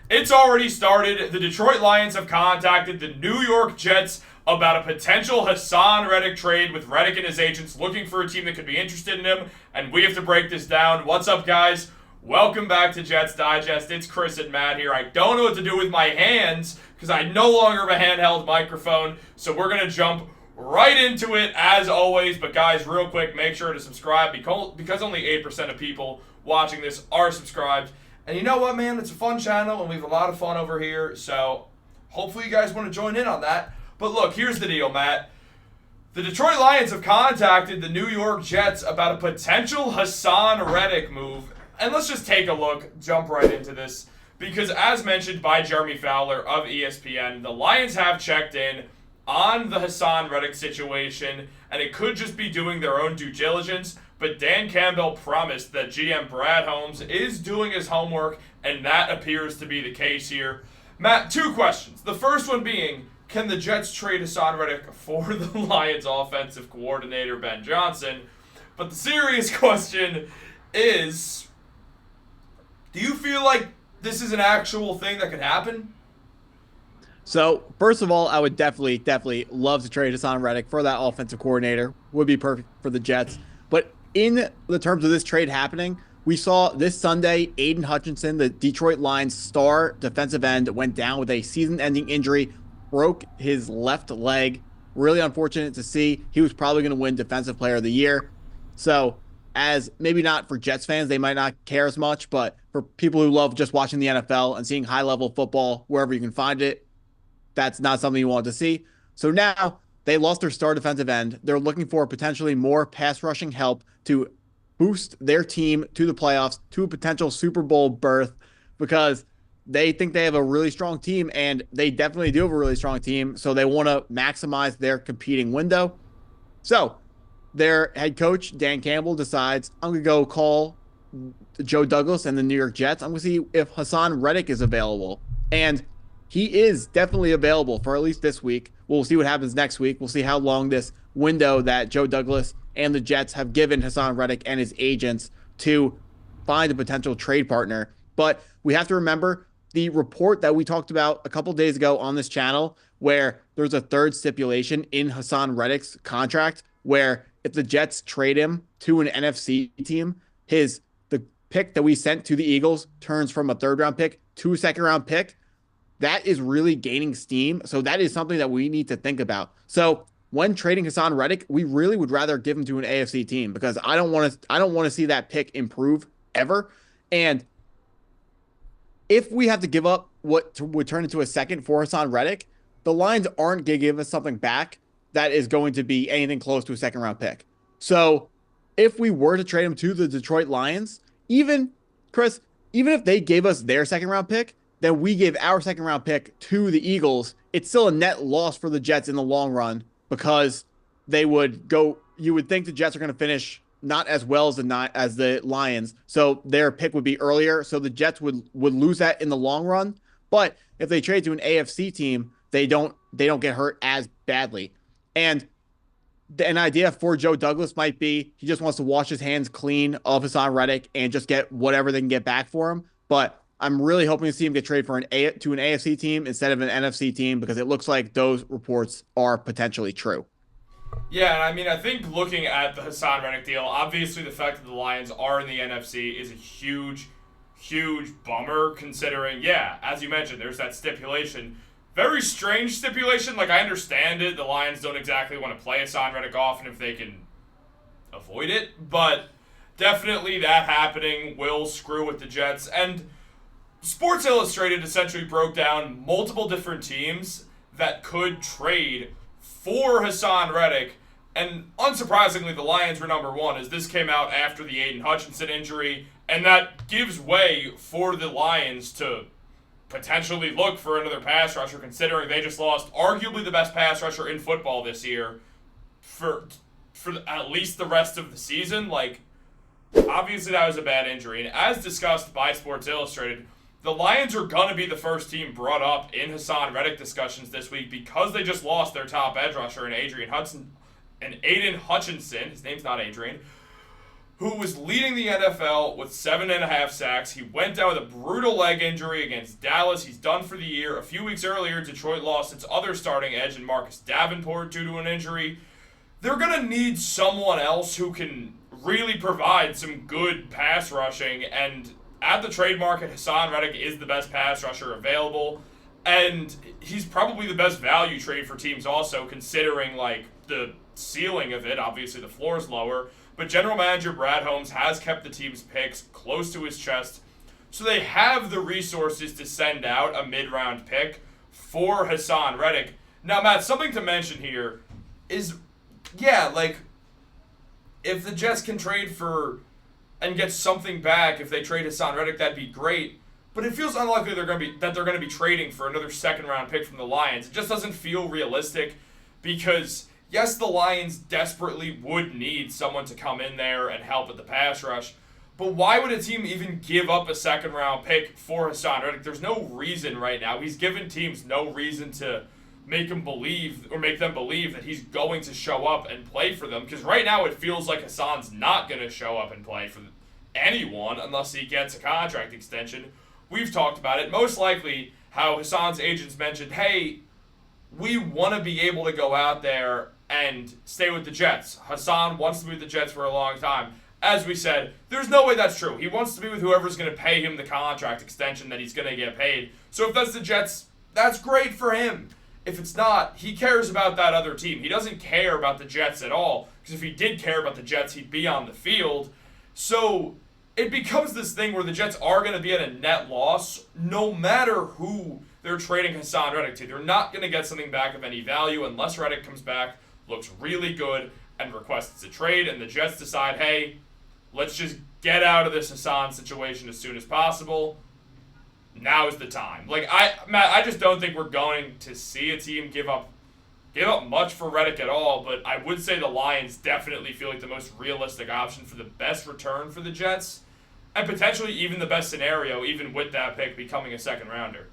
It's already started. The Detroit Lions have contacted the New York Jets about a potential Haason Reddick trade, with Reddick and his agents looking for a team that could be interested in him, and we have to break this down. What's up, guys? Welcome back to Jets Digest. It's Chris and Matt here. I don't know what to do with my hands because I no longer have a handheld microphone, so we're going to jump right into it as always. But guys, real quick, make sure to subscribe because only 8% of people watching this are subscribed. And you know what, man? It's a fun channel, and we have a lot of fun over here, so hopefully you guys want to join in on that. But look, here's the deal, Matt. The Detroit Lions have contacted the New York Jets about a potential Haason Reddick move. And let's just take a look, jump right into this, because as mentioned by Jeremy Fowler of ESPN, the Lions have checked in on the Haason Reddick situation, and it could just be doing their own due diligence. But Dan Campbell promised that GM Brad Holmes is doing his homework, and that appears to be the case here. Matt, two questions. The first one being, can the Jets trade Haason Reddick for the Lions offensive coordinator, Ben Johnson? But the serious question is, do you feel like this is an actual thing that could happen? So, first of all, I would definitely love to trade Haason Reddick for that offensive coordinator. Would be perfect for the Jets. But in the terms of this trade happening, we saw this Sunday, Aiden Hutchinson, the Detroit Lions star defensive end, went down with a season-ending injury, broke his left leg. Really unfortunate to see. He was probably going to win Defensive Player of the Year. So, as maybe not for Jets fans, they might not care as much, but for people who love just watching the NFL and seeing high-level football wherever you can find it, that's not something you want to see. So now they lost their star defensive end. They're looking for potentially more pass rushing help to boost their team to the playoffs, to a potential Super Bowl berth, because they think they have a really strong team, and they definitely do have a really strong team. So they want to maximize their competing window. So their head coach, Dan Campbell, decides, I'm going to go call Joe Douglas and the New York Jets. I'm going to see if Haason Reddick is available. And he is definitely available for at least this week. We'll see what happens next week. We'll see how long this window that Joe Douglas and the Jets have given Haason Reddick and his agents to find a potential trade partner. But we have to remember the report that we talked about a couple days ago on this channel, where there's a third stipulation in Haason Reddick's contract, where if the Jets trade him to an NFC team, the pick that we sent to the Eagles turns from a third-round pick to a second-round pick. That is really gaining steam. So that is something that we need to think about. So when trading Haason Reddick, we really would rather give him to an AFC team, because I don't want to see that pick improve ever. And if we have to give up what would turn into a second for Haason Reddick, the Lions aren't going to give us something back that is going to be anything close to a second round pick. So if we were to trade him to the Detroit Lions, even if they gave us their second round pick, then we gave our second round pick to the Eagles, it's still a net loss for the Jets in the long run, because you would think the Jets are going to finish not as well as the Lions. So their pick would be earlier. So the Jets would lose that in the long run. But if they trade to an AFC team, they don't get hurt as badly. And an idea for Joe Douglas might be he just wants to wash his hands clean of Haason Reddick and just get whatever they can get back for him. But I'm really hoping to see him get traded to an AFC team instead of an NFC team, because it looks like those reports are potentially true. Yeah, and I mean, I think looking at the Haason Reddick deal, obviously the fact that the Lions are in the NFC is a huge, huge bummer, considering, yeah, as you mentioned, there's that stipulation. Very strange stipulation. Like, I understand it. The Lions don't exactly want to play Haason Reddick often if they can avoid it, but definitely that happening will screw with the Jets. And Sports Illustrated essentially broke down multiple different teams that could trade for Haason Reddick, and unsurprisingly, the Lions were number one, as this came out after the Aiden Hutchinson injury, and that gives way for the Lions to potentially look for another pass rusher, considering they just lost arguably the best pass rusher in football this year for at least the rest of the season. Like, obviously that was a bad injury, and as discussed by Sports Illustrated, the Lions are going to be the first team brought up in Haason Reddick discussions this week, because they just lost their top edge rusher in Aiden Hutchinson. His name's not Adrian. who was leading the NFL with 7.5 sacks. He went down with a brutal leg injury against Dallas. He's done for the year. A few weeks earlier, Detroit lost its other starting edge in Marcus Davenport due to an injury. They're going to need someone else who can really provide some good pass rushing, and at the trade market, Haason Reddick is the best pass rusher available, and he's probably the best value trade for teams also, considering like the ceiling of it. Obviously, the floor is lower, but general manager Brad Holmes has kept the team's picks close to his chest, so they have the resources to send out a mid-round pick for Haason Reddick. Now, Matt, something to mention here is, yeah, like, if the Jets can trade for and get something back, if they trade Haason Reddick, that'd be great. But it feels unlikely they're going to be trading for another second-round pick from the Lions. It just doesn't feel realistic because, yes, the Lions desperately would need someone to come in there and help with the pass rush. But why would a team even give up a second-round pick for Haason Reddick? There's no reason right now. He's given teams no reason to make them believe that he's going to show up and play for them. Because right now it feels like Hassan's not going to show up and play for anyone unless he gets a contract extension. We've talked about it. Most likely how Hassan's agents mentioned, hey, we want to be able to go out there and stay with the Jets. Haason wants to be with the Jets for a long time. As we said, there's no way that's true. He wants to be with whoever's going to pay him the contract extension that he's going to get paid. So if that's the Jets, that's great for him. If it's not, he cares about that other team. He doesn't care about the Jets at all, because if he did care about the Jets, he'd be on the field. So it becomes this thing where the Jets are going to be at a net loss no matter who they're trading Haason Reddick to. They're not going to get something back of any value unless Reddick comes back, looks really good, and requests a trade, and the Jets decide, hey, let's just get out of this Haason situation as soon as possible. Now is the time. Matt, I just don't think we're going to see a team give up much for Reddick at all, but I would say the Lions definitely feel like the most realistic option for the best return for the Jets, and potentially even the best scenario, even with that pick becoming a second rounder.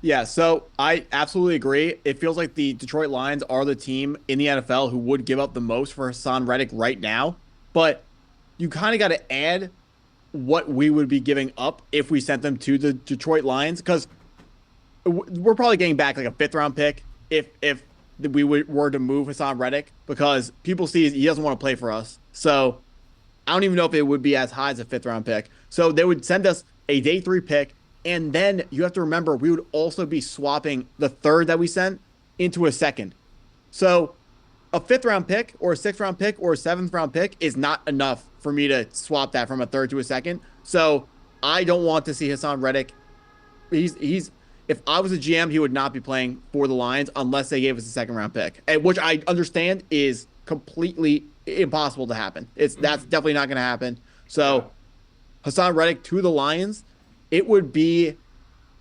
Yeah, so I absolutely agree. It feels like the Detroit Lions are the team in the NFL who would give up the most for Haason Reddick right now, but you kind of got to add what we would be giving up if we sent them to the Detroit Lions, because we're probably getting back like a 5th-round pick if we were to move Haason Reddick, because people see he doesn't want to play for us. So I don't even know if it would be as high as a 5th-round pick. So they would send us a day 3 pick, and then you have to remember we would also be swapping the 3rd that we sent into a 2nd. So a 5th-round pick or a 6th-round pick or a 7th-round pick is not enough for me to swap that from a 3rd to a 2nd. So I don't want to see Haason Reddick. He's if I was a GM, he would not be playing for the Lions unless they gave us a 2nd-round pick, which I understand is completely impossible to happen. That's definitely not going to happen. So Haason Reddick to the Lions, it would be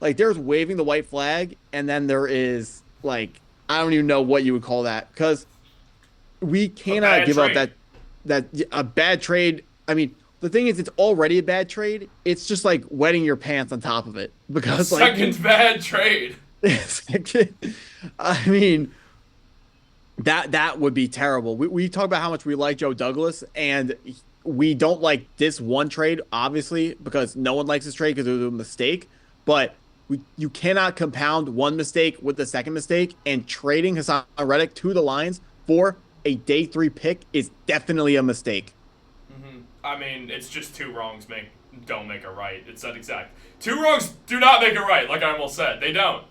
like there's waving the white flag, and then there is like I don't even know what you would call that, because we cannot give up that a bad trade. I mean, the thing is, it's already a bad trade. It's just like wetting your pants on top of it, because second bad trade. I mean, that would be terrible. We talk about how much we like Joe Douglas, and we don't like this one trade, obviously, because no one likes this trade because it was a mistake. But you cannot compound one mistake with the second mistake, and trading Haason Reddick to the Lions for a day 3 pick is definitely a mistake. I mean, it's just 2 wrongs don't make a right. It's that exact. 2 wrongs do not make a right, like I almost said. They don't.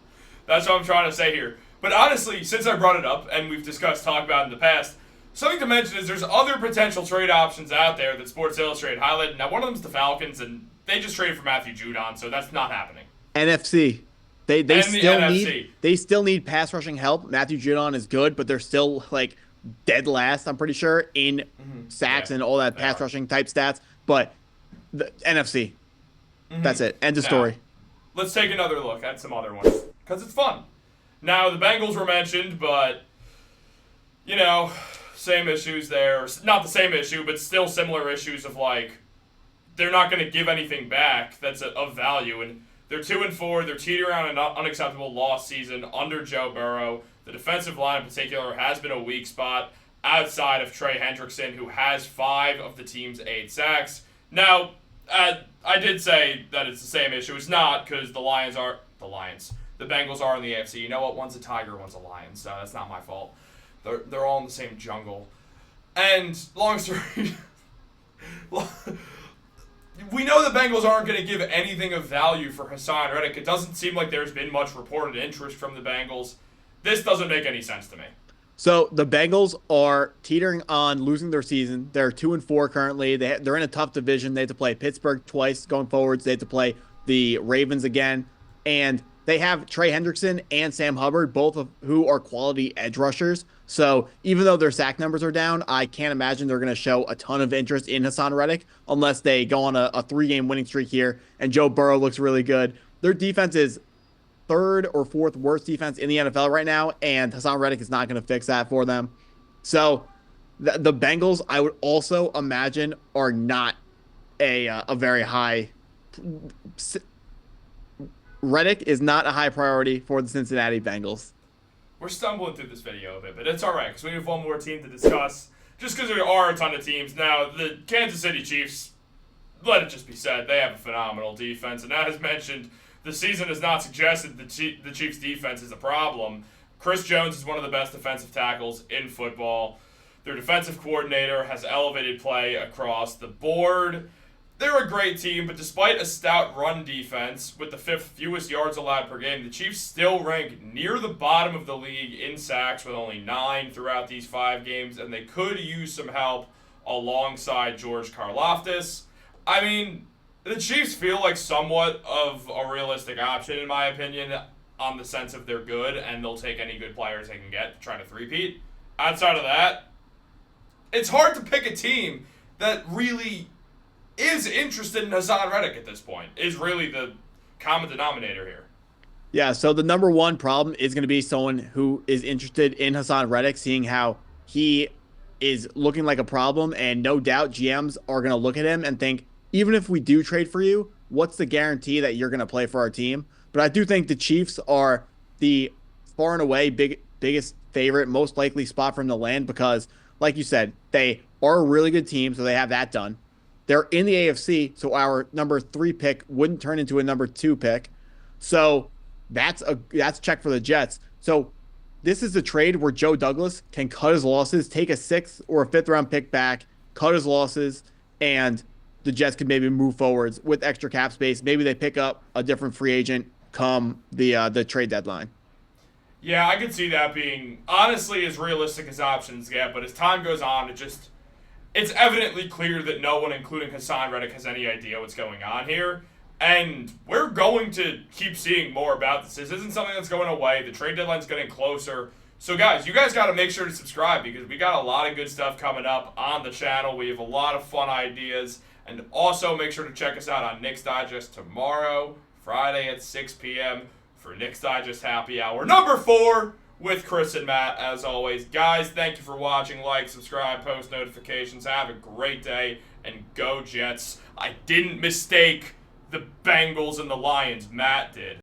That's what I'm trying to say here. But honestly, since I brought it up, and we've talked about it in the past, something to mention is there's other potential trade options out there that Sports Illustrated highlighted. Now, one of them is the Falcons, and they just traded for Matthew Judon, so that's not happening. NFC. They still need pass rushing help. Matthew Judon is good, but they're still like dead last, I'm pretty sure, in sacks and all that pass rushing type stats. But the NFC, that's it. End of story. Let's take another look at some other ones, because it's fun. Now, the Bengals were mentioned, but, you know, same issues there. Not the same issue, but still similar issues of, like, they're not going to give anything back that's of value. And they're 2-4. They're teetering on an unacceptable loss season under Joe Burrow. The defensive line in particular has been a weak spot. outside of Trey Hendrickson, who has 5 of the team's 8 sacks. Now, I did say that it's the same issue. It's not, because the Bengals are in the AFC. You know what? One's a Tiger, one's a Lion, so that's not my fault. They're all in the same jungle. And long story, we know the Bengals aren't going to give anything of value for Haason Reddick. It doesn't seem like there's been much reported interest from the Bengals. This doesn't make any sense to me. So the Bengals are teetering on losing their season. They're 2-4 currently. They're in a tough division. They have to play Pittsburgh twice going forwards. They have to play the Ravens again. And they have Trey Hendrickson and Sam Hubbard, both of who are quality edge rushers. So even though their sack numbers are down, I can't imagine they're going to show a ton of interest in Haason Reddick unless they go on a 3-game winning streak here and Joe Burrow looks really good. Their defense is 3rd or 4th worst defense in the NFL right now, and Haason Reddick is not going to fix that for them. So the Bengals, I would also imagine, are not a very high. Reddick is not a high priority for the Cincinnati Bengals. We're stumbling through this video a bit, but it's all right because we have one more team to discuss. Just because there are a ton of teams now, the Kansas City Chiefs. Let it just be said, they have a phenomenal defense, and as mentioned, the season has not suggested the Chiefs' defense is a problem. Chris Jones is one of the best defensive tackles in football. Their defensive coordinator has elevated play across the board. They're a great team, but despite a stout run defense with the 5th fewest yards allowed per game, the Chiefs still rank near the bottom of the league in sacks with only 9 throughout these 5 games, and they could use some help alongside George Karlaftis. I mean, the Chiefs feel like somewhat of a realistic option, in my opinion, on the sense of they're good, and they'll take any good players they can get to try to three-peat. Outside of that, it's hard to pick a team that really is interested in Haason Reddick at this point, is really the common denominator here. Yeah, so the number one problem is going to be someone who is interested in Haason Reddick, seeing how he is looking like a problem, and no doubt GMs are going to look at him and think, even if we do trade for you, what's the guarantee that you're going to play for our team? But I do think the Chiefs are the far and away biggest favorite, most likely spot from the land because, like you said, they are a really good team, so they have that done. They're in the AFC, so our number 3 pick wouldn't turn into a number 2 pick. So that's a check for the Jets. So this is a trade where Joe Douglas can cut his losses, take a 6th or a 5th round pick back, cut his losses, and the Jets can maybe move forwards with extra cap space. Maybe they pick up a different free agent come the trade deadline. Yeah, I could see that being honestly as realistic as options get, but as time goes on, it's evidently clear that no one, including Haason Reddick, has any idea what's going on here. And we're going to keep seeing more about this. This isn't something that's going away. The trade deadline's getting closer. So, guys, you guys got to make sure to subscribe because we got a lot of good stuff coming up on the channel. We have a lot of fun ideas. And also make sure to check us out on Nick's Digest tomorrow, Friday at 6 p.m. for Nick's Digest Happy Hour number 4 with Chris and Matt, as always. Guys, thank you for watching. Like, subscribe, post notifications. Have a great day, and go Jets. I didn't mistake the Bengals and the Lions. Matt did.